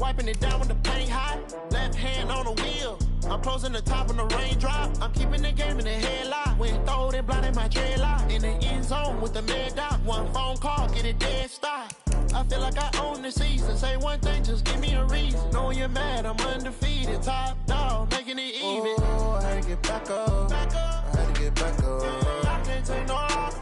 wiping it down when the paint hot. Left hand on the wheel. I'm closing the top on the raindrop. I'm keeping the game in the headlock. When throwed and blinded my dreadlock. In the end zone with the mad dot. One phone call, get it dead stop. I feel like I own the season. Say one thing, just give me a reason. Knowing you're mad, I'm undefeated. Top dog, making it even. Oh, I had to get back up. I had to get back up. I can't take no loss.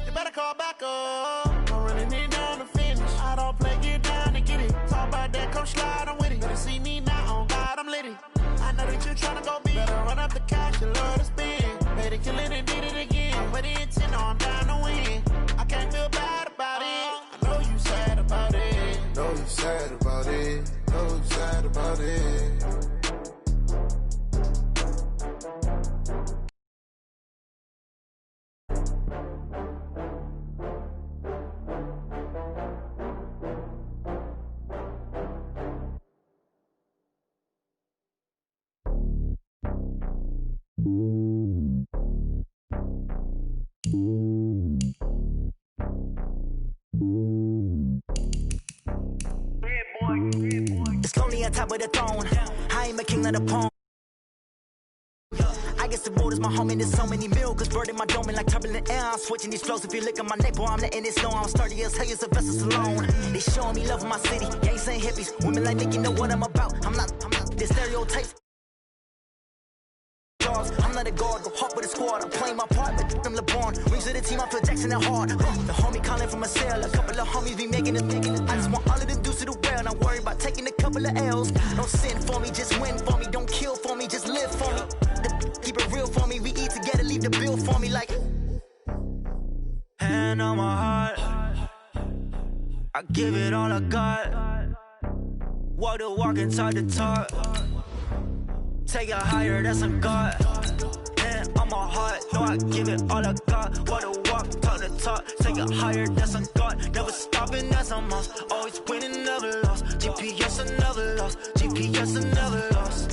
You better call back up. I'm running it down to finish. I don't play, get down and get it. Talk about that, come slide, I'm with it. Better see me now, on God, I'm litty. I know that you're trying to go big. Better run up the cash, you love to spend. Better kill it and did it again. I put in 10, I'm down to win. I can't feel bad about it. I know you sad about it. Know you sad about it. Know you sad about it. It's lonely on top of the throne. I ain't a king of the pawn. I guess the road is my home and there's so many milkers burning my dome and like turbulent air. I'm switching these flows. If you look at my neck, boy, I'm letting it snow. I'm sturdy as hell, Sylvester Stallone. They showing me love in my city. Gangs ain't hippies. Women like me, you know what I'm about. I'm not this stereotypes. I'm not a guard, go hard with a squad. I'm playing my part, but I'm LeBron. Rings to the team, I feel Jackson and hard. The homie calling from a cell. A couple of homies be making it. I just want all of them dudes to do well. Not worry about taking a couple of L's. Don't sin for me, just win for me. Don't kill for me, just live for me. Keep it real for me. We eat together, leave the bill for me like. Hand on my heart, I give it all I got. Walk the walk and talk the talk. Take it higher, that's a God. Hand on my heart, no, I give it all I got. Walk the walk, talk the talk. Take it higher, that's a God. Never stopping, that's a must. Always winning, never lost. GPS, I never lost. GPS, I never lost.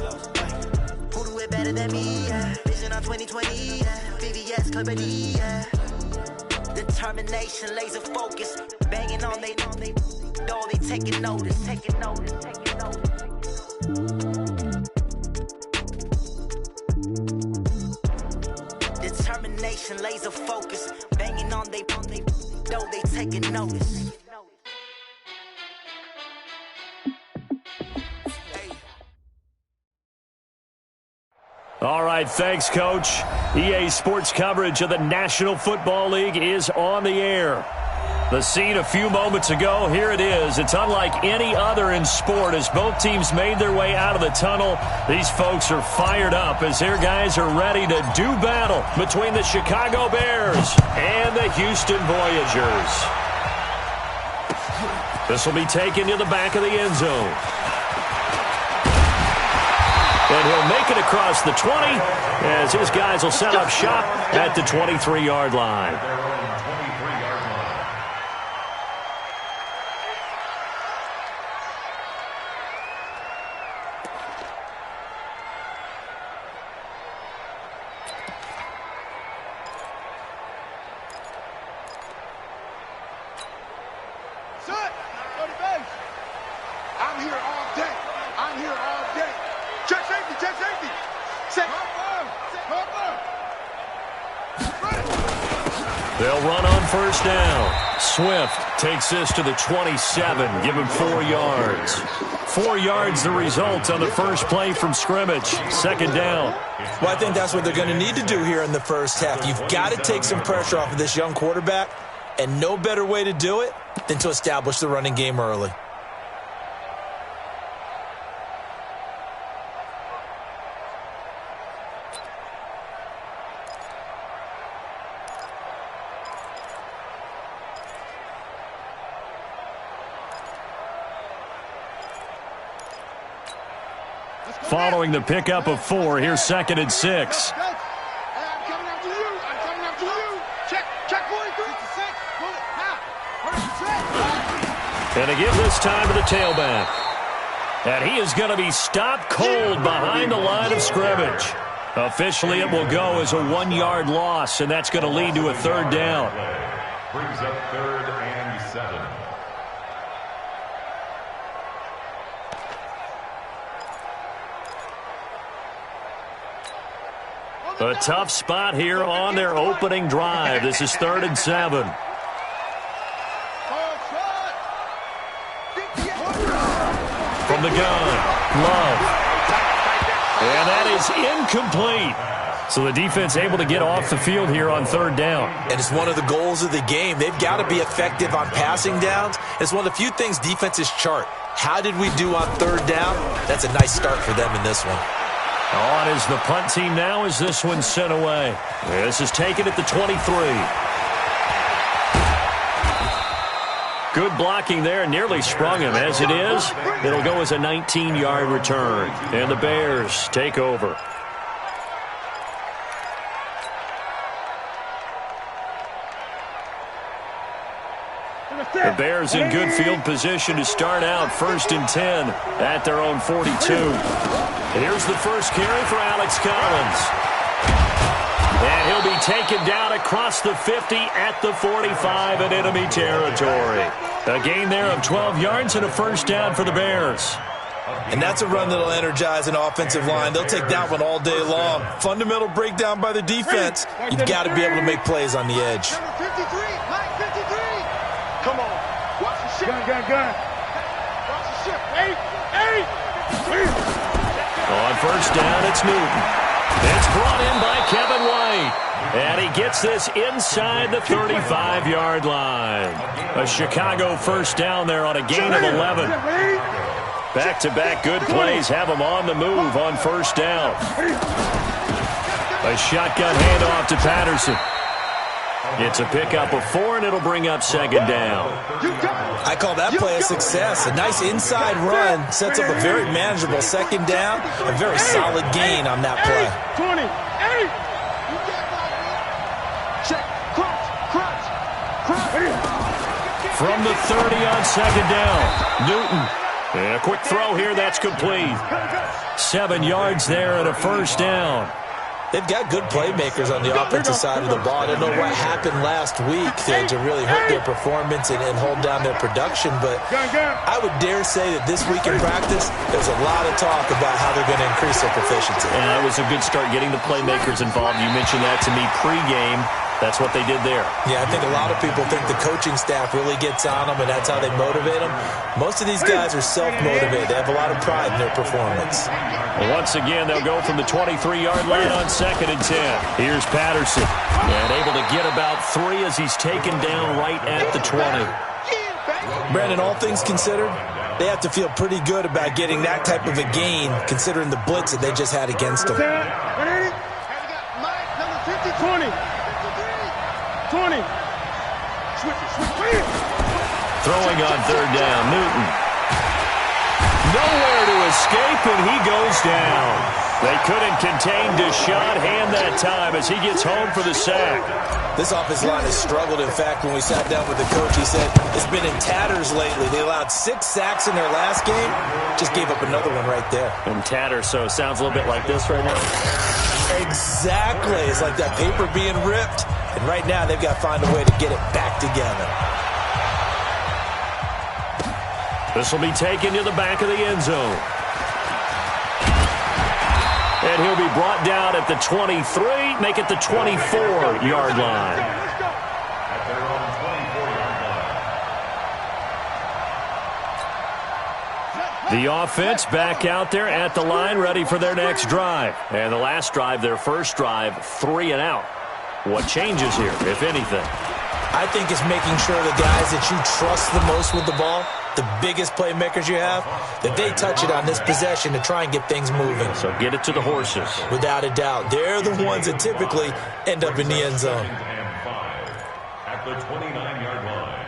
Who do it better than me? Yeah. Vision on 2020, yeah. VVS, Company, yeah. Determination, laser focus. Banging on they, no, they taking notice, taking notice, taking notice. Determination, laser focus, banging on they, know they taking notice. All right, thanks, Coach. EA Sports coverage of the National Football League is on the air. The scene a few moments ago, here it is. It's unlike any other in sport as both teams made their way out of the tunnel. These folks are fired up as their guys are ready to do battle between the Chicago Bears and the Houston Voyagers. This will be taken to the back of the end zone. And he'll make it across the 20 as his guys will set up shop at the 23-yard line. They'll run on first down. Swift takes this to the 27, give him 4 yards. 4 yards the result on the first play from scrimmage. Second down. Well, I think that's what they're going to need to do here in the first half. You've got to take some pressure off of this young quarterback, and no better way to do it than to establish the running game early. Following the pickup of 4, here's 2nd and 6. And to give this time to the tailback. And he is going to be stopped cold behind the line of scrimmage. Officially, it will go as a 1-yard loss, and that's going to lead to a 3rd down. Brings up 3rd and 7. A tough spot here on their opening drive. This is 3rd and 7. From the gun, Love. And that is incomplete. So the defense able to get off the field here on 3rd down. And it's one of the goals of the game. They've got to be effective on passing downs. It's one of the few things defenses chart. How did we do on 3rd down? That's a nice start for them in this one. On is the punt team now as this one's sent away. This is taken at the 23. Good blocking there, nearly sprung him. As it is, it'll go as a 19-yard return. And the Bears take over. The Bears in good field position to start out 1st and 10 at their own 42. Here's the first carry for Alex Collins. And he'll be taken down across the 50 at the 45 in enemy territory. A gain there of 12 yards and a first down for the Bears. And that's a run that'll energize an offensive line. They'll take that one all day long. Fundamental breakdown by the defense. You've got to be able to make plays on the edge. Come on. Watch the ship. Gun. Watch the ship. Hey. On first down, it's Newton. It's brought in by Kevin White. And he gets this inside the 35-yard line. A Chicago first down there on a gain of 11. Back-to-back good plays have them on the move on first down. A shotgun handoff to Patterson. It's a pickup of 4, and it'll bring up 2nd down. I call that play a success. A nice inside run sets up a very manageable 2nd down. A very solid gain on that play. 20. Check. Crunch. From the 30 on 2nd down, Newton. And a quick throw here, that's complete. 7 yards there and a first down. They've got good playmakers on the offensive side of the ball. I don't know what happened last week to really hurt their performance and hold down their production, but I would dare say that this week in practice, there's a lot of talk about how they're going to increase their proficiency. And that was a good start getting the playmakers involved. You mentioned that to me pregame. That's what they did there. Yeah, I think a lot of people think the coaching staff really gets on them, and that's how they motivate them. Most of these guys are self-motivated. They have a lot of pride in their performance. Well, once again, they'll go from the 23-yard line on 2nd and 10. Here's Patterson. And able to get about 3 as he's taken down right at the 20. Brandon, all things considered, they have to feel pretty good about getting that type of a gain, considering the blitz that they just had against them. 20. 20. Switch. Throwing on 3rd down, Newton. Nowhere to escape, and he goes down. They couldn't contain Deshaun that time as he gets home for the sack. This offensive line has struggled. In fact, when we sat down with the coach, he said it's been in tatters lately. They allowed 6 sacks in their last game. Just gave up another one right there. In tatters, so it sounds a little bit like this right now. Exactly. It's like that paper being ripped. And right now, they've got to find a way to get it back together. This will be taken to the back of the end zone. And he'll be brought down at the 23, make it the 24-yard line. The offense back out there at the line, ready for their next drive. And the last drive, their first drive, 3 and out. What changes here, if anything? I think it's making sure the guys that you trust the most with the ball, the biggest playmakers you have, that they touch it on this possession to try and get things moving. So get it to the horses. Without a doubt. They're the ones that typically end up in the end zone. At the 29-yard line.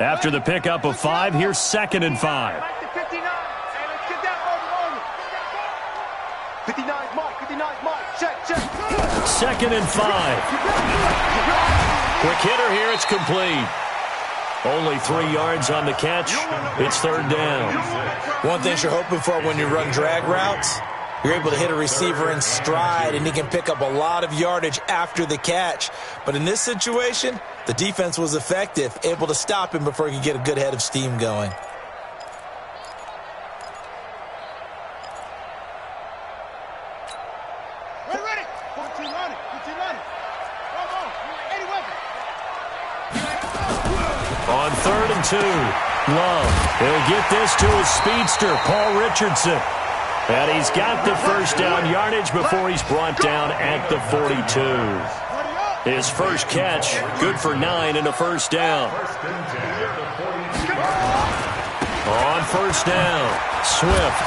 After the pickup of 5, here's 2nd and 5. 59's Mike. Check. 2nd and 5. Quick hitter here, it's complete. Only 3 yards on the catch. It's 3rd down. One thing you're hoping for when you run drag routes, you're able to hit a receiver in stride, and he can pick up a lot of yardage after the catch. But in this situation, the defense was effective, able to stop him before he could get a good head of steam going. On 3rd and 2. Love. He'll get this to his speedster, Paul Richardson. And he's got the first down yardage before he's brought down at the 42. His first catch, good for 9 and a first down. On 1st down, Swift.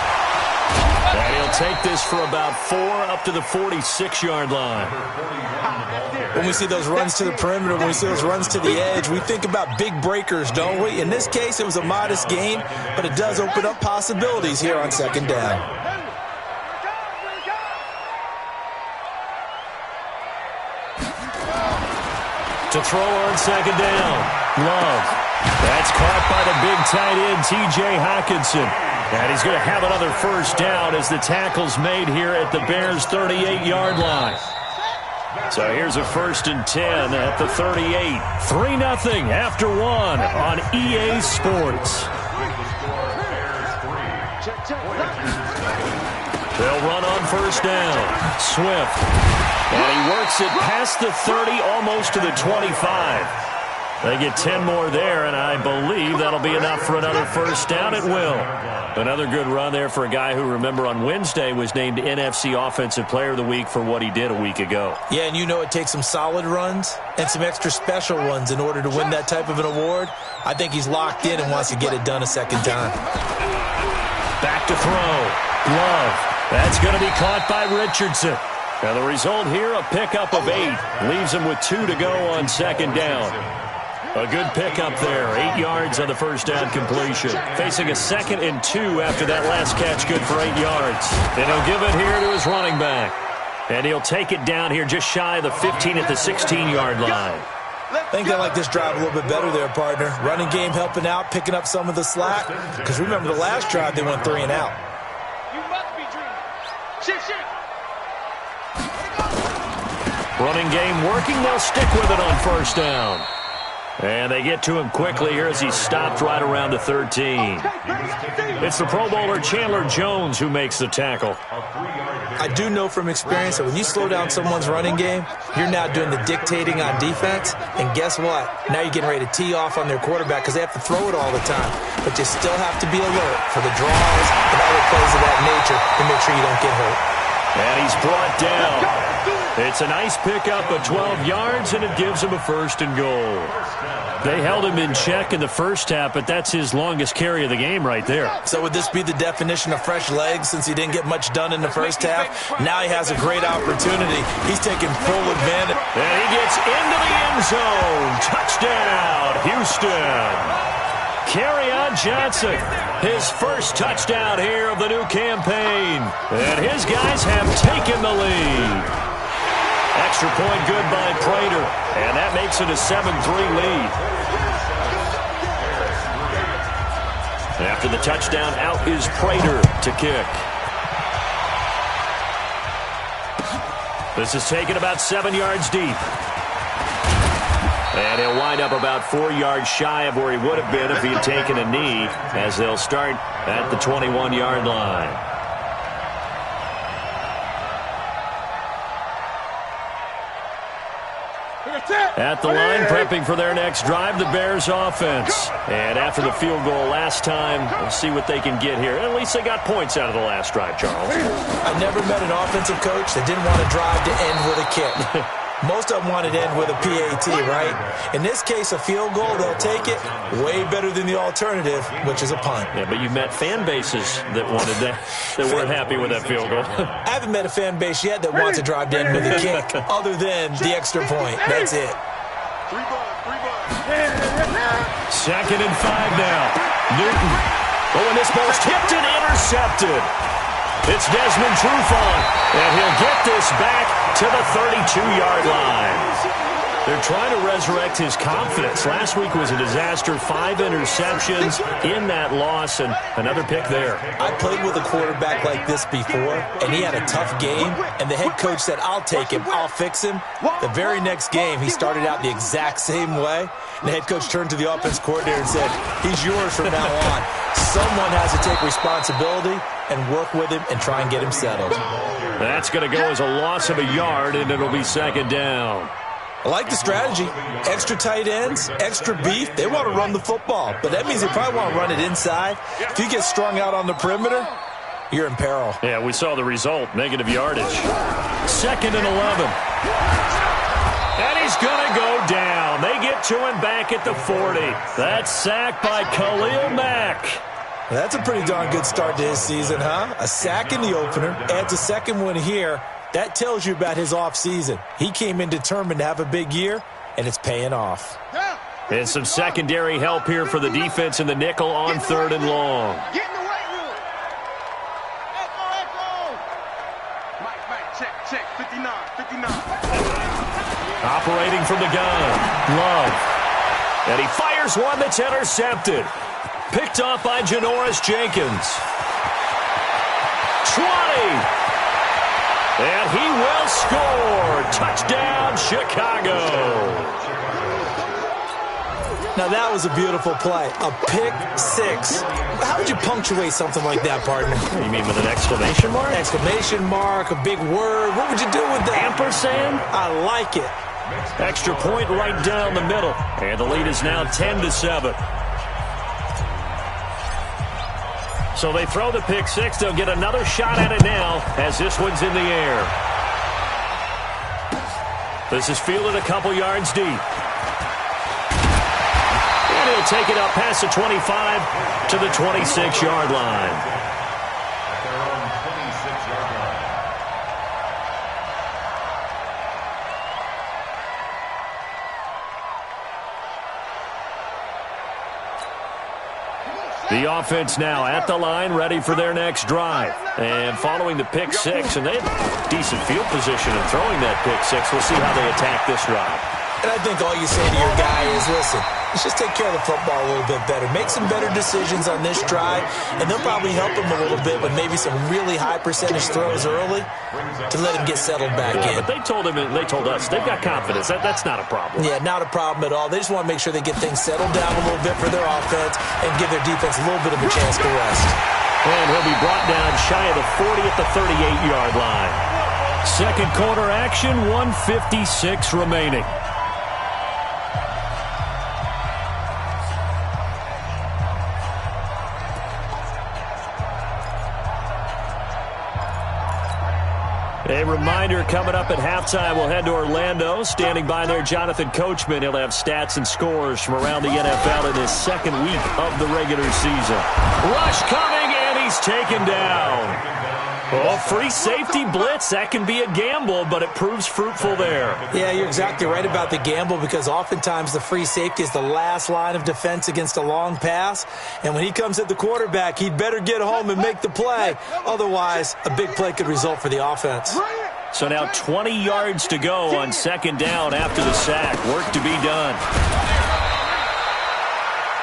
And he'll take this for about 4 up to the 46-yard line. When we see those runs to the perimeter, when we see those runs to the edge, we think about big breakers, don't we? In this case, it was a modest gain, but it does open up possibilities here on 2nd down. To throw on 2nd down, Love. That's caught by the big tight end, T.J. Hockenson. And he's going to have another first down as the tackle's made here at the Bears' 38-yard line. So here's a 1st and 10 at the 38. 3-0 after 1 on EA Sports. They'll run on 1st down. Swift. And he works it past the 30, almost to the 25. They get 10 more there, and I believe that'll be enough for another first down. It will. Another good run there for a guy who, remember, on Wednesday was named NFC Offensive Player of the Week for what he did a week ago. Yeah, and you know it takes some solid runs and some extra special ones in order to win that type of an award. I think he's locked in and wants to get it done a second time. Back to throw. Love. That's going to be caught by Richardson. And the result here, a pickup of 8. Leaves him with 2 to go on 2nd down. A good pickup there. 8 yards on the first down completion. Facing a 2nd and 2 after that last catch, good for 8 yards. And he'll give it here to his running back. And he'll take it down here just shy of the 15 at the 16-yard line. I think they like this drive a little bit better there, partner. Running game helping out, picking up some of the slack. Because remember the last drive, they went 3 and out. You must be dreaming. Shift. Running game working. They'll stick with it on 1st down. And they get to him quickly here as he's stopped right around the 13. It's the Pro Bowler Chandler Jones who makes the tackle. I do know from experience that when you slow down someone's running game, you're now doing the dictating on defense. And guess what? Now you're getting ready to tee off on their quarterback because they have to throw it all the time. But you still have to be alert for the draws and other plays of that nature to make sure you don't get hurt. And he's brought down. It's a nice pickup of 12 yards, and it gives him a 1st and goal. They held him in check in the first half, but that's his longest carry of the game right there. So would this be the definition of fresh legs since he didn't get much done in the first half? Now he has a great opportunity. He's taking full advantage. And he gets into the end zone. Touchdown, Houston. Kerryon Johnson, his first touchdown here of the new campaign. And his guys have taken the lead. Extra point good by Prater, and that makes it a 7-3 lead. After the touchdown, out is Prater to kick. This is taken about 7 yards deep. And he'll wind up about 4 yards shy of where he would have been if he had taken a knee, as they'll start at the 21-yard line. At the line, prepping for their next drive, the Bears offense. And after the field goal last time, we'll see what they can get here. At least they got points out of the last drive, Charles. I never met an offensive coach that didn't want to drive to end with a kick. Most of them wanted to end with a PAT, right? In this case, a field goal, they'll take it. Way better than the alternative, which is a punt. Yeah, but you met fan bases that wanted that, that weren't happy with that field goal. I haven't met a fan base yet that wants to drive to end with a kick, other than the extra point. That's it. 2nd and 5 now. Newton. Oh, and this ball's tipped and intercepted. It's Desmond Trufant, and he'll get this back to the 32-yard line. They're trying to resurrect his confidence. Last week was a disaster. 5 interceptions in that loss, and another pick there. I played with a quarterback like this before, and he had a tough game, and the head coach said, I'll take him, I'll fix him. The very next game, he started out the exact same way, and the head coach turned to the offense coordinator and said, he's yours from now on. Someone has to take responsibility and work with him and try and get him settled. That's going to go as a loss of a yard, and it'll be 2nd down. I like the strategy. Extra tight ends, extra beef. They want to run the football, but that means they probably want to run it inside. If you get strung out on the perimeter, you're in peril. Yeah, we saw the result, negative yardage. 2nd and 11. And he's going to go down. They get to him back at the 40. That's sacked by Khalil Mack. That's a pretty darn good start to his season, huh? A sack in the opener, adds a second one here. That tells you about his offseason. He came in determined to have a big year, and it's paying off. And some secondary help here for the defense in the nickel on 3rd and long. Get in the weight room. Echo. Mike, check. 59. Operating from the gun, Love. And he fires one that's intercepted. Picked off by Janoris Jenkins. 20. And he will score. Touchdown, Chicago. Now, that was a beautiful play. A pick six. How would you punctuate something like that, partner? You mean with an exclamation mark? Exclamation mark, a big word. What would you do with that? Ampersand? I like it. Extra point right down the middle. And the lead is now 10-7. So they throw the pick six. They'll get another shot at it now as this one's in the air. This is fielded a couple yards deep. And he'll take it up past the 25 to the 26-yard line. At their own 26-yard line. The offense now at the line, ready for their next drive. And following the pick six, and they had decent field position in throwing that pick six. We'll see how they attack this drive. And I think all you say to your guy is, listen, let's just take care of the football a little bit better. Make some better decisions on this drive, and they'll probably help him a little bit with maybe some really high percentage throws early to let him get settled back in. But they told us they've got confidence. That's not a problem. Yeah, not a problem at all. They just want to make sure they get things settled down a little bit for their offense and give their defense a little bit of a chance to rest. And he'll be brought down shy of the 40 at the 38-yard line. Second quarter action, 1:56 remaining. A reminder coming up at halftime, we'll head to Orlando. Standing by there, Jonathan Coachman. He'll have stats and scores from around the NFL in his second week of the regular season. Rush coming, and he's taken down. Oh, free safety blitz. That can be a gamble, but it proves fruitful there. Yeah, you're exactly right about the gamble because oftentimes the free safety is the last line of defense against a long pass. And when he comes at the quarterback, he'd better get home and make the play. Otherwise, a big play could result for the offense. So now 20 yards to go on second down after the sack. Work to be done.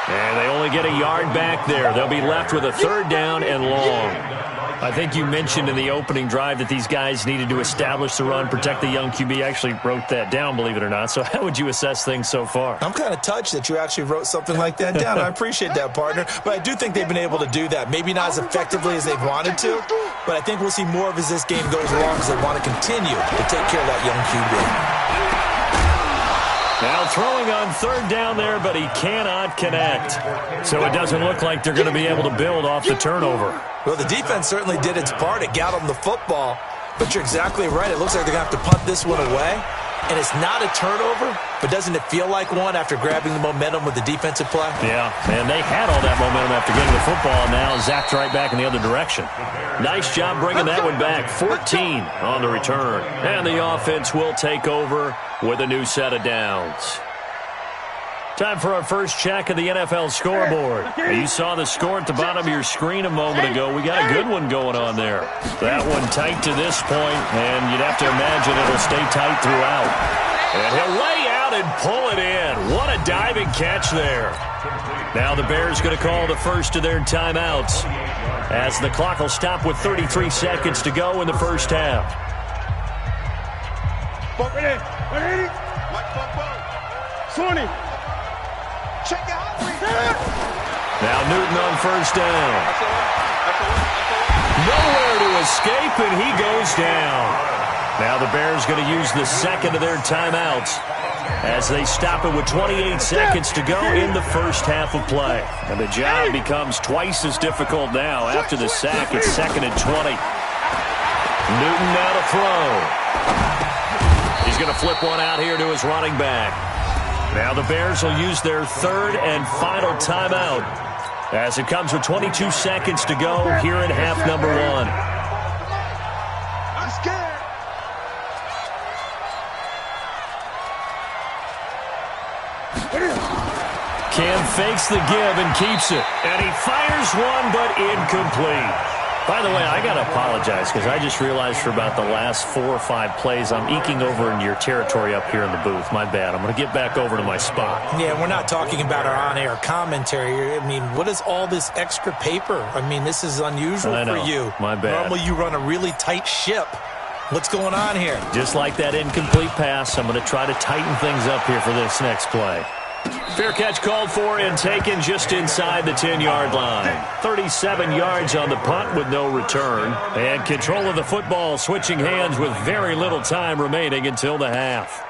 And they only get a yard back there. They'll be left with a third down and long. I think you mentioned in the opening drive that these guys needed to establish the run, protect the young QB. I actually wrote that down, believe it or not. So how would you assess things so far? I'm kind of touched that you actually wrote something like that down. I appreciate that, partner. But I do think they've been able to do that. Maybe not as effectively as they've wanted to, but I think we'll see more of as this game goes along because they want to continue to take care of that young QB. Now throwing on third down there, but he cannot connect. So it doesn't look like they're going to be able to build off the turnover. Well, the defense certainly did its part. It got them the football. But you're exactly right. It looks like they're going to have to punt this one away. And it's not a turnover, but doesn't it feel like one after grabbing the momentum with the defensive play? Yeah, and they had all that momentum after getting the football, and now zapped right back in the other direction. Nice job bringing that one back. 14 on the return. And the offense will take over with a new set of downs. Time for our first check of the NFL scoreboard. You saw the score at the bottom of your screen a moment ago. We got a good one going on there. That one tight to this point, and you'd have to imagine it'll stay tight throughout. And he'll lay out and pull it in. What a diving catch there. Now the Bears going to call the first of their timeouts as the clock will stop with 33 seconds to go in the first half. Sonny. Now Newton on first down. Nowhere to escape, and he goes down. Now the Bears going to use the second of their timeouts as they stop it with 28 seconds to go in the first half of play. And the job becomes twice as difficult now. After the sack, it's 2nd and 20. Newton now to throw. He's going to flip one out here to his running back. Now the Bears will use their 3rd and final timeout as it comes with 22 seconds to go here in half number 1. I'm scared. Cam fakes the give and keeps it. And he fires one, but incomplete. By the way, I got to apologize because I just realized for about the last 4 or 5 plays, I'm eking over into your territory up here in the booth. My bad. I'm going to get back over to my spot. Yeah, we're not talking about our on-air commentary. I mean, what is all this extra paper? I mean, this is unusual for you. My bad. Normally you run a really tight ship. What's going on here? Just like that incomplete pass, I'm going to try to tighten things up here for this next play. Fair catch called for and taken just inside the 10-yard line. 37 yards on the punt with no return. And control of the football switching hands with very little time remaining until the half.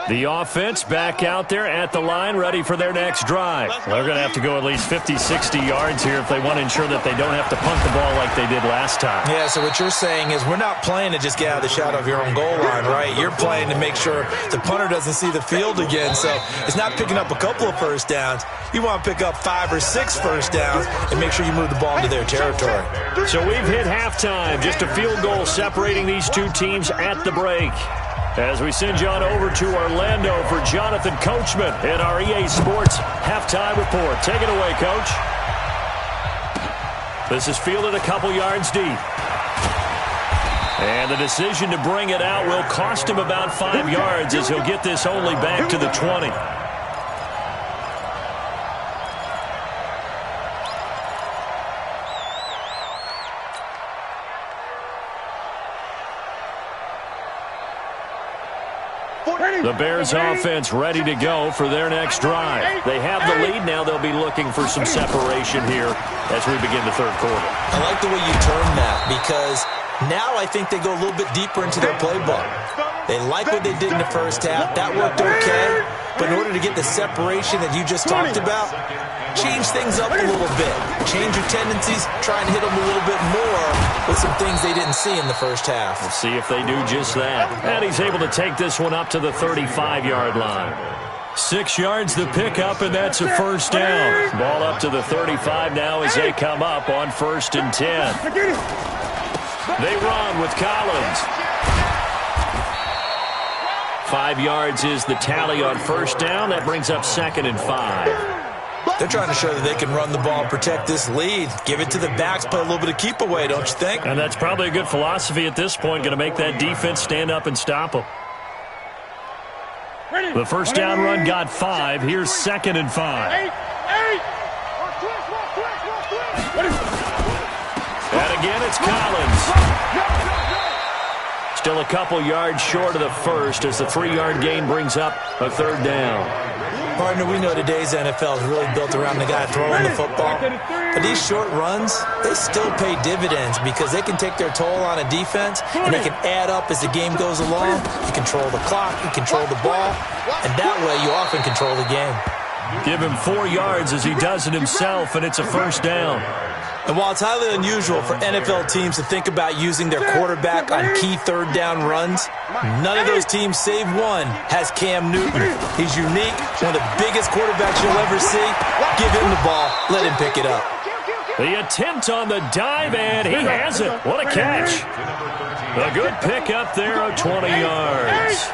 The offense back out there at the line, ready for their next drive. They're going to have to go at least 50, 60 yards here if they want to ensure that they don't have to punt the ball like they did last time. Yeah, so what you're saying is we're not playing to just get out of the shadow of your own goal line, right? You're playing to make sure the punter doesn't see the field again. So it's not picking up a couple of first downs. You want to pick up 5 or 6 first downs and make sure you move the ball into their territory. So we've hit halftime. Just a field goal separating these two teams at the break. As we send you on over to Orlando for Jonathan Coachman in our EA Sports Halftime Report. Take it away, Coach. This is fielded a couple yards deep. And the decision to bring it out will cost him about 5 yards as he'll get this only back to the 20. The Bears offense ready to go for their next drive. They have the lead. Now they'll be looking for some separation here as we begin the third quarter. I like the way you term that because now I think they go a little bit deeper into their playbook. They like what they did in the first half. That worked okay. But in order to get the separation that you just talked about, change things up a little bit. Change your tendencies. Try and hit them a little bit more with some things they didn't see in the first half. We'll see if they do just that. And he's able to take this one up to the 35-yard line. 6 yards the pickup, and that's a first down. Ball up to the 35 now as they come up on 1st and 10. They run with Collins. 5 yards is the tally on first down. That brings up 2nd and 5. They're trying to show that they can run the ball and protect this lead. Give it to the backs, play a little bit of keep away, don't you think? And that's probably a good philosophy at this point, going to make that defense stand up and stop them. The first down run got 5. Here's 2nd and 5. And again, it's Collins. Still a couple yards short of the first as the 3-yard gain brings up a 3rd down. Partner, we know today's NFL is really built around the guy throwing the football. But these short runs, they still pay dividends because they can take their toll on a defense and they can add up as the game goes along. You control the clock, you control the ball, and that way you often control the game. Give him 4 yards as he does it himself, and it's a first down. And while it's highly unusual for NFL teams to think about using their quarterback on key 3rd down runs, none of those teams, save one, has Cam Newton. He's unique, one of the biggest quarterbacks you'll ever see. Give him the ball, let him pick it up. The attempt on the dive, and he has it. What a catch. A good pick up there of 20 yards.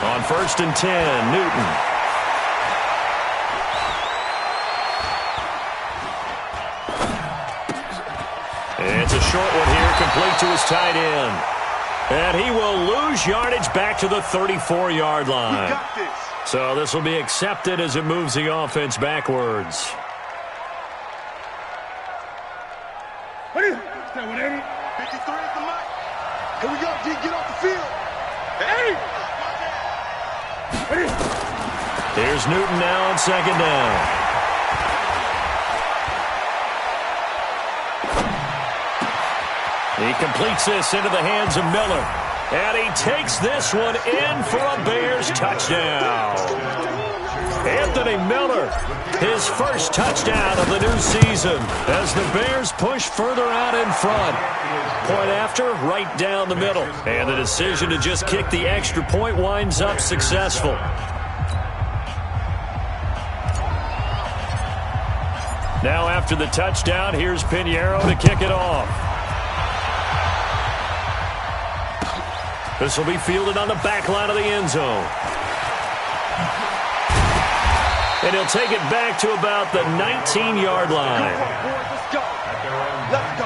On 1st and 10, Newton. It's a short one here, complete to his tight end. And he will lose yardage back to the 34-yard line. So this will be accepted as it moves the offense backwards. Here we go, D. Get off the field. Here's Newton now on 2nd down. He completes this into the hands of Miller. And he takes this one in for a Bears touchdown. Anthony Miller, his first touchdown of the new season as the Bears push further out in front. Point after, right down the middle. And the decision to just kick the extra point winds up successful. Now after the touchdown, here's Pinheiro to kick it off. This will be fielded on the back line of the end zone. And he'll take it back to about the 19-yard line. Let's go. Let's go.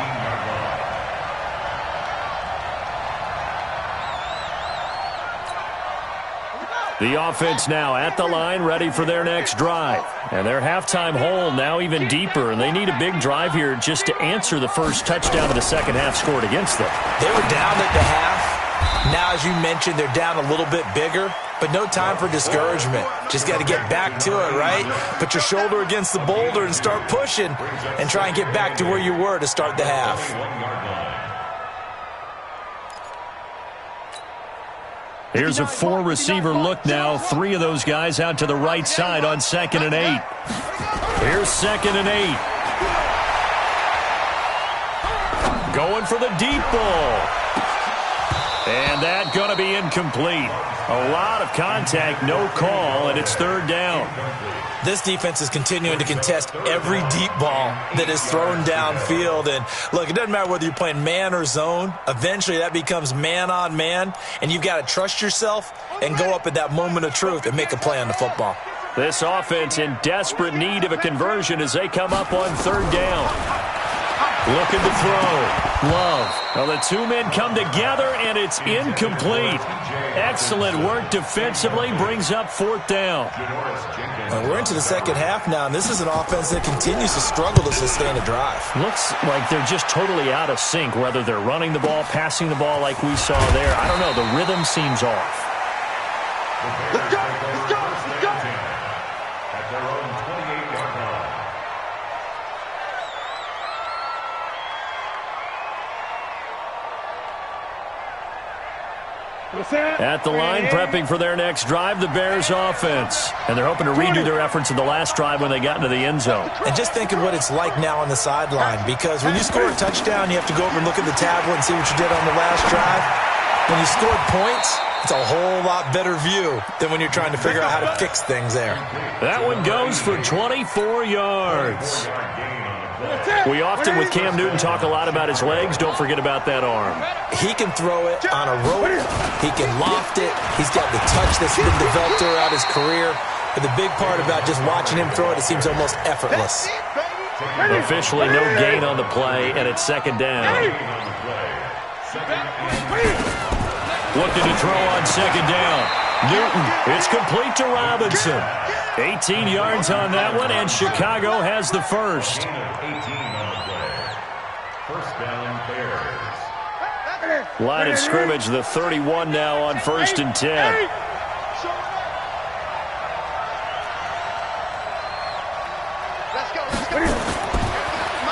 The offense now at the line, ready for their next drive. And their halftime hole now even deeper, and they need a big drive here just to answer the first touchdown of the second half scored against them. They were down at the half. Now, as you mentioned, they're down a little bit bigger, but no time for discouragement. Just got to get back to it, right? Put your shoulder against the boulder and start pushing and try and get back to where you were to start the half. Here's a 4-receiver look now. 3 of those guys out to the right side on 2nd and 8. Here's 2nd and 8. Going for the deep ball. And that's going to be incomplete. A lot of contact, no call, and it's 3rd down. This defense is continuing to contest every deep ball that is thrown downfield. And, look, it doesn't matter whether you're playing man or zone. Eventually that becomes man on man, and you've got to trust yourself and go up at that moment of truth and make a play on the football. This offense in desperate need of a conversion as they come up on 3rd down. Looking to throw. Love. Well, the 2 men come together, and it's incomplete. Excellent work defensively, brings up 4th down. We're into the second half now, and this is an offense that continues to struggle to sustain a drive. Looks like they're just totally out of sync, whether they're running the ball, passing the ball like we saw there. I don't know. The rhythm seems off. Let's go. Let's go. Let's go. At their own 28-yard line. At the line, prepping for their next drive, the Bears offense. And they're hoping to redo their efforts in the last drive when they got into the end zone. And just think of what it's like now on the sideline, because when you score a touchdown, you have to go over and look at the tablet and see what you did on the last drive. When you scored points, it's a whole lot better view than when you're trying to figure out how to fix things there. That one goes for 24 yards. We often, with Cam Newton, talk a lot about his legs. Don't forget about that arm. He can throw it on a rope. He can loft it. He's got the touch that's been developed throughout his career. But the big part about just watching him throw it, it seems almost effortless. Officially no gain on the play, and it's 2nd down. Looking to throw on 2nd down. Newton, it's complete to Robinson. 18 yards on that one, and Chicago has the first. 18 on the play. First down, Bears. Line of scrimmage, the 31 now on 1st and 10.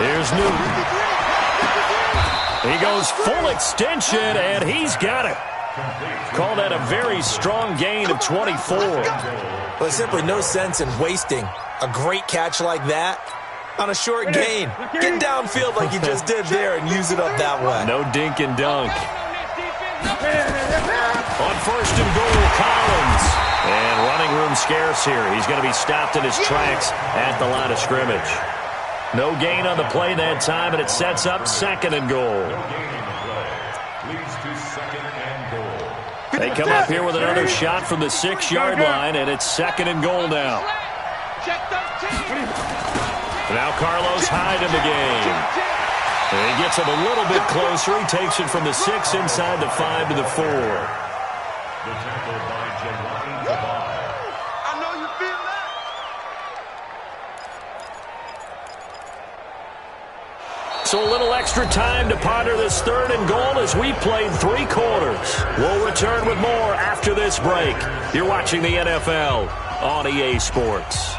Here's Newton. He goes full extension, and he's got it. Call that a very strong gain of 24. Well, there's simply no sense in wasting a great catch like that on a short gain. Get downfield like you just did there and use it up that way. No dink and dunk. On 1st and goal, Collins. And running room scarce here. He's going to be stopped in his tracks at the line of scrimmage. No gain on the play that time, and it sets up 2nd and goal. They come up here with another shot from the 6-yard line, and it's 2nd and goal now. Now Carlos Hyde in the game. And he gets him a little bit closer. He takes it from the 6 inside the 5 to the 4. The tackle by Jelani Tavai. I know you feel that. So a little extra time to ponder this 3rd and goal as we played 3 quarters. We'll return with more after this break. You're watching the NFL on EA Sports.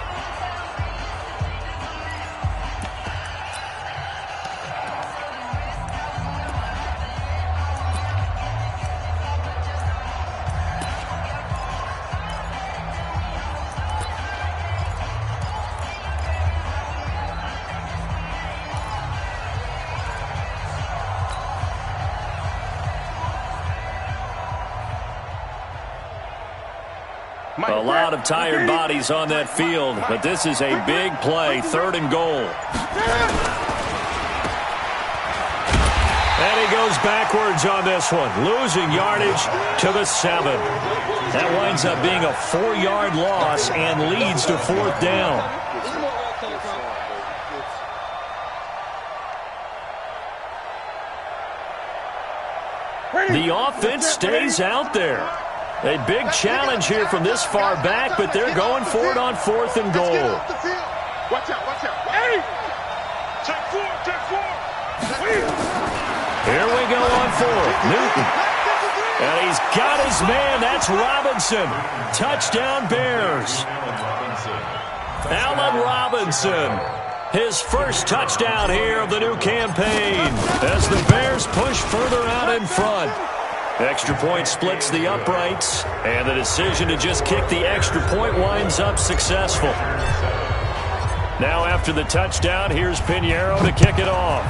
A lot of tired bodies on that field, but this is a big play, 3rd and goal. And he goes backwards on this one, losing yardage to the 7. That winds up being a 4-yard loss and leads to 4th down. The offense stays out there. A big challenge here from this far back, but they're going for it on 4th and goal. Watch out, watch out. Hey! Check 4, check 4. Here we go on 4th. Newton. And he's got his man. That's Robinson. Touchdown, Bears. Allen Robinson. His first touchdown here of the new campaign as the Bears push further out in front. Extra point splits the uprights, and the decision to just kick the extra point winds up successful. Now after the touchdown, here's Pinheiro to kick it off.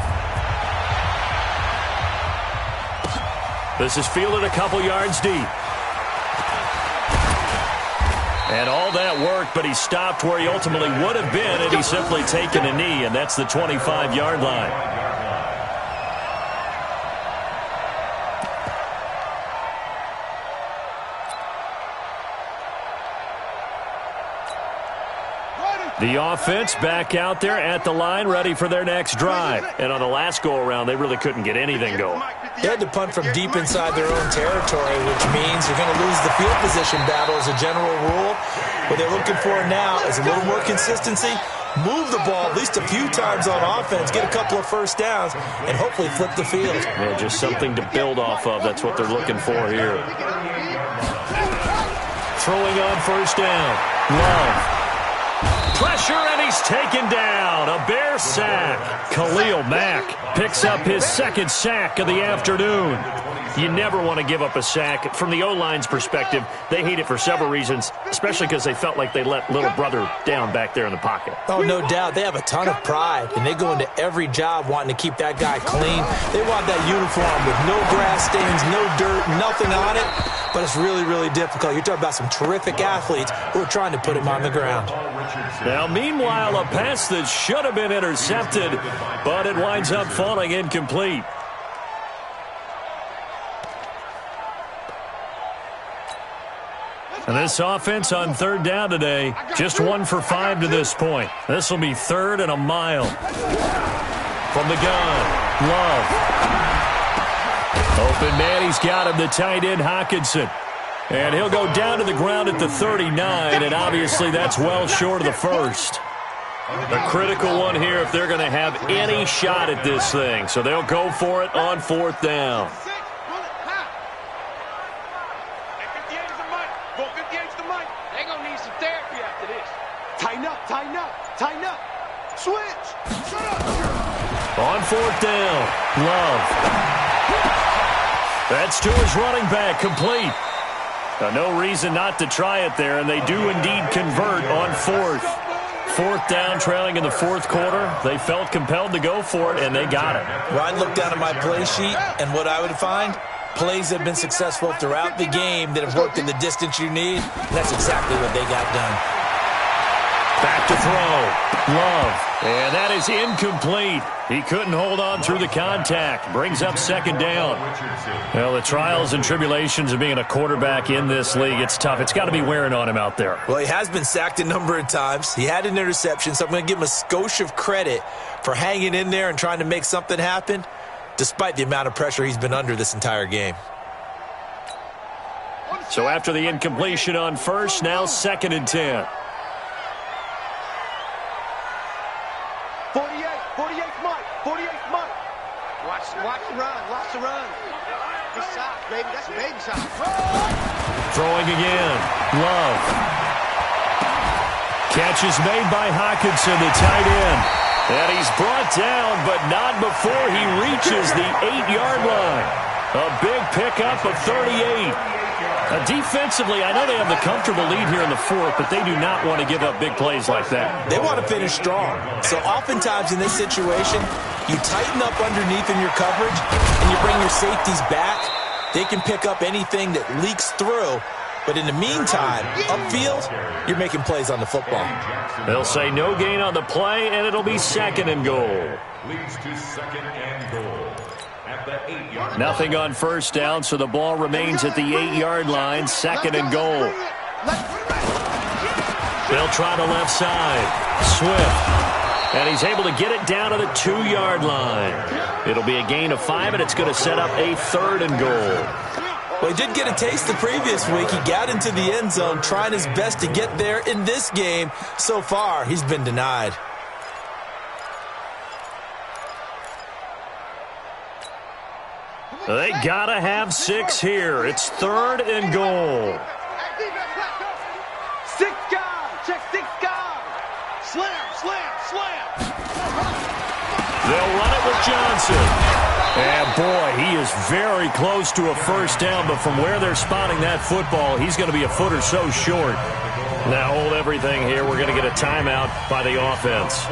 This is fielded a couple yards deep. And all that worked, but he stopped where he ultimately would have been had he simply taken a knee, and that's the 25-yard line. The offense back out there at the line, ready for their next drive. And on the last go-around, they really couldn't get anything going. They had to punt from deep inside their own territory, which means you're going to lose the field position battle as a general rule. What they're looking for now is a little more consistency, move the ball at least a few times on offense, get a couple of first downs, and hopefully flip the field. Yeah, just something to build off of. That's what they're looking for here. Throwing on first down. Love. Pressure, and he's taken down. A Bear sack. Khalil Mack picks up his 2nd sack of the afternoon. You never want to give up a sack. From the O-line's perspective, they hate it for several reasons, especially because they felt like they let little brother down back there in the pocket. Oh, no doubt. They have a ton of pride, and they go into every job wanting to keep that guy clean. They want that uniform with no grass stains, no dirt, nothing on it, but it's really, really difficult. You're talking about some terrific athletes who are trying to put him on the ground. Now, meanwhile, a pass that should have been intercepted, but it winds up falling incomplete. And this offense on 3rd down today, just 1 for 5 to this point. This will be 3rd and a mile. From the gun, Love. Open man, he's got him, the tight end, Hockenson. And he'll go down to the ground at the 39, and obviously that's well short of the first. A critical one here if they're going to have any shot at this thing. So they'll go for it on 4th down. Tighten up. Switch. On 4th down, Love. That's to his running back, complete. Now, no reason not to try it there, and they do indeed convert on 4th. 4th down, trailing in the 4th quarter. They felt compelled to go for it, and they got it. Well, I'd look down at my play sheet, and what I would find, plays that have been successful throughout the game that have worked in the distance you need. That's exactly what they got done. Back to throw. Love. And that is incomplete. He couldn't hold on through the contact. Brings up 2nd down. Well, the trials and tribulations of being a quarterback in this league, it's tough. It's got to be wearing on him out there. Well, he has been sacked a number of times. He had an interception, so I'm going to give him a skosh of credit for hanging in there and trying to make something happen, despite the amount of pressure he's been under this entire game. So after the incompletion on 1st, now 2nd and 10. 48 Mike. Watch the run. Good shot, baby. That's a baby shot. Throwing again. Love. Catch is made by Hockenson, the tight end. And he's brought down, but not before he reaches the 8-yard line. A big pickup of 38. Defensively, I know they have the comfortable lead here in the 4th, but they do not want to give up big plays like that. They want to finish strong. So oftentimes in this situation, you tighten up underneath in your coverage, and you bring your safeties back. They can pick up anything that leaks through, But in the meantime, upfield, you're making plays on the football. They'll say no gain on the play, and it'll be 2nd and goal. Leads to 2nd and goal at the 8-yard line. Nothing on 1st down, so the ball remains at the 8-yard line, 2nd and goal. They'll try the left side. Swift. And he's able to get it down to the 2-yard line. It'll be a gain of 5, and it's going to set up a 3rd and goal. Well, he did get a taste the previous week. He got into the end zone, trying his best to get there in this game. So far, he's been denied. They got to have 6 here. It's 3rd and goal. 6 guys. Check 6 guys. Slam, slam, slam. They'll run it with Johnson. And, boy, he is very close to a 1st down, but from where they're spotting that football, he's going to be a foot or so short. Now hold everything here. We're going to get a timeout by the offense.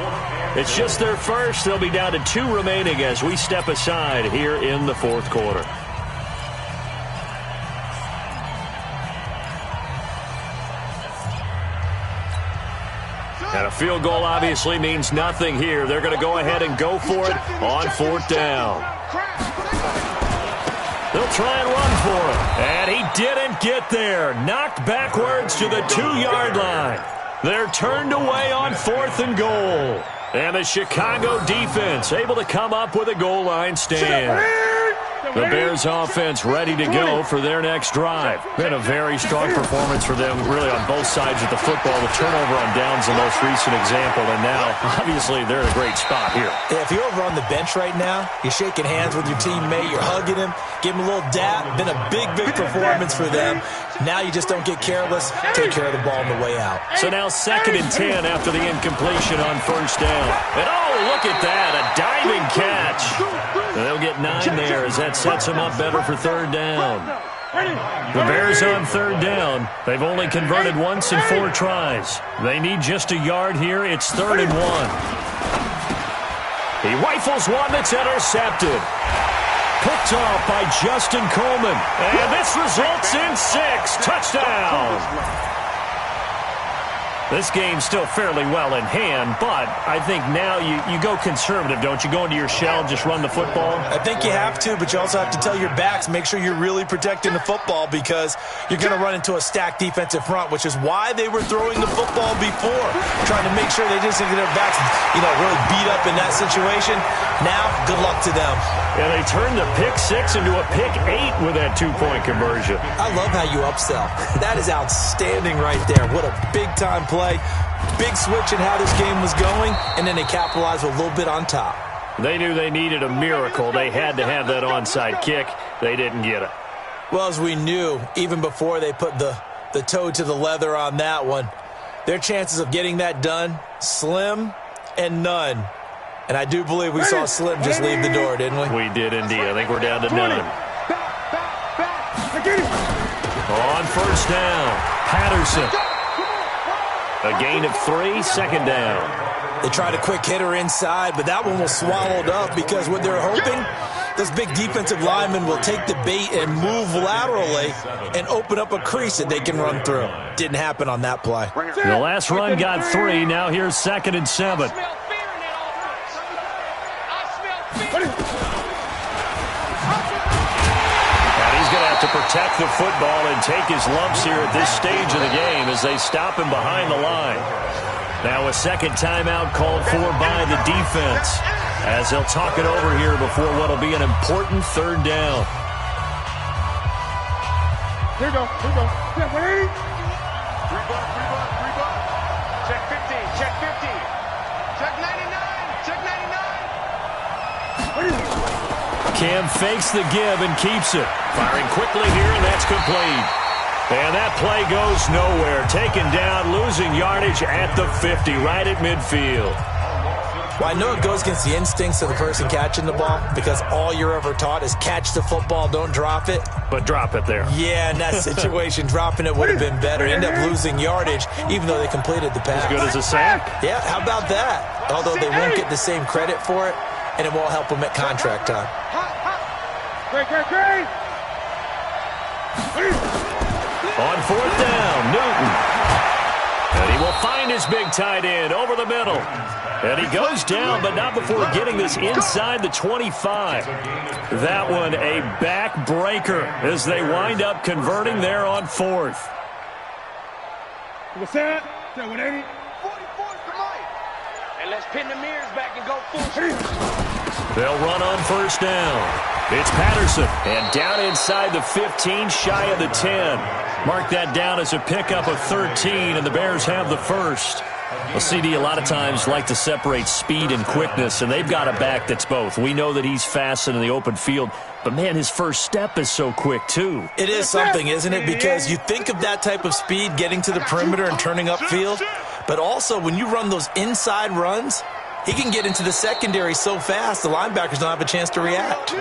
It's just their first. They'll be down to 2 remaining as we step aside here in the 4th quarter. And a field goal obviously means nothing here. They're going to go ahead and go for it on 4th down. They'll try and run for it. And he didn't get there. Knocked backwards to the 2-yard line. They're turned away on 4th and goal. And the Chicago defense able to come up with a goal line stand. The Bears offense ready to go for their next drive. Been a very strong performance for them really on both sides of the football. The turnover on downs the most recent example, and now obviously they're in a great spot here. Yeah, if you're over on the bench right now, you're shaking hands with your teammate, you're hugging him, give him a little dap. Been a big performance for them. Now you just don't get careless, take care of the ball on the way out. So now 2nd and 10 after the incompletion on 1st down. And oh, look at that, a diving catch. They'll get 9 there as that sets them up better for 3rd down. The Bears on 3rd down. They've only converted once in 4 tries. They need just a yard here. It's 3rd and 1. He rifles one that's intercepted. Picked off by Justin Coleman. And this results in 6. Touchdown. This game's still fairly well in hand, but I think now you go conservative, don't you? Go into your shell, just run the football? I think you have to, but you also have to tell your backs, make sure you're really protecting the football because you're going to run into a stacked defensive front, which is why they were throwing the football before, trying to make sure they just get their backs, really beat up in that situation. Now, good luck to them. Yeah, they turned the pick 6 into a pick 8 with that 2-point conversion. I love how you upsell. That is outstanding right there. What a big-time play. Big switch in how this game was going, and then they capitalized with a little bit on top. They knew they needed a miracle. They had to have that onside kick. They didn't get it. Well, as we knew, even before they put the toe to the leather on that one, their chances of getting that done, slim and none. And I do believe we saw Slim just leave the door, didn't we? We did indeed. I think we're down to none. On 1st down, Patterson. A gain of 3, 2nd down. They tried a quick hitter inside, but that one was swallowed up because what they're hoping, those big defensive linemen will take the bait and move laterally and open up a crease that they can run through. Didn't happen on that play. The last run got 3. Now here's 2nd and 7. To protect the football and take his lumps here at this stage of the game as they stop him behind the line. Now a 2nd timeout called for by the defense as they'll talk it over here before what will be an important 3rd down. Here we go. Yeah, wait. Rebuck. Check 50. Check 50. Check 99. Check 99. Cam fakes the give and keeps it. Firing quickly here, and that's complete. And that play goes nowhere. Taken down, losing yardage at the 50, right at midfield. Well, I know it goes against the instincts of the person catching the ball because all you're ever taught is catch the football, don't drop it. But drop it there. Yeah, in that situation, dropping it would have been better. End up losing yardage, even though they completed the pass. As good as a sack. Yeah, how about that? Although they won't get the same credit for it, and it won't help them at contract time. Great. On 4th down, Newton. And he will find his big tight end over the middle. And he goes down, but not before getting this inside the 25. That one a backbreaker as they wind up converting there on 4th. What's that? 180. 44, come on. And let's pin the mirrors back and go full. They'll run on 1st down. It's Patterson, and down inside the 15, shy of the 10. Mark that down as a pickup of 13, and the Bears have the first. Well, CD, a lot of times like to separate speed and quickness, and they've got a back that's both. We know that he's fast in the open field, but, man, his first step is so quick, too. It is something, isn't it? Because you think of that type of speed getting to the perimeter and turning upfield, but also when you run those inside runs, he can get into the secondary so fast the linebackers don't have a chance to react.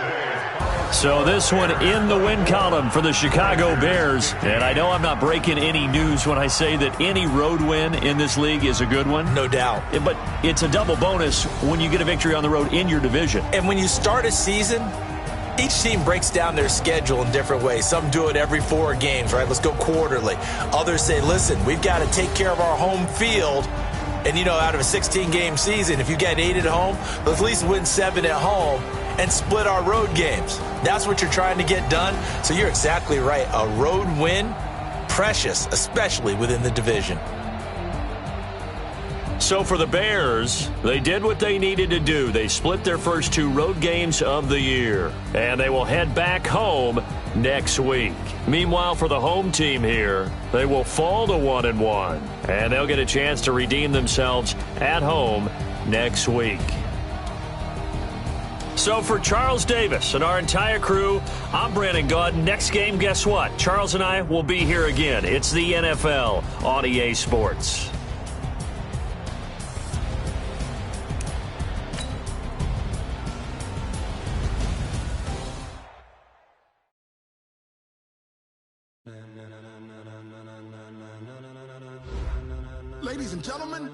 So this one in the win column for the Chicago Bears. And I know I'm not breaking any news when I say that any road win in this league is a good one. No doubt. But it's a double bonus when you get a victory on the road in your division. And when you start a season, each team breaks down their schedule in different ways. Some do it every 4 games, right? Let's go quarterly. Others say, listen, we've got to take care of our home field. And, you know, out of a 16-game season, if you get 8 at home, let's at least win 7 at home and split our road games. That's what you're trying to get done. So you're exactly right. A road win, precious, especially within the division. So for the Bears, they did what they needed to do. They split their first 2 road games of the year, and they will head back home next week. Meanwhile, for the home team here, they will fall to 1-1, and they'll get a chance to redeem themselves at home next week. So for Charles Davis and our entire crew, I'm Brandon Gaud. Next game, guess what? Charles and I will be here again. It's the NFL on EA Sports. Ladies and gentlemen,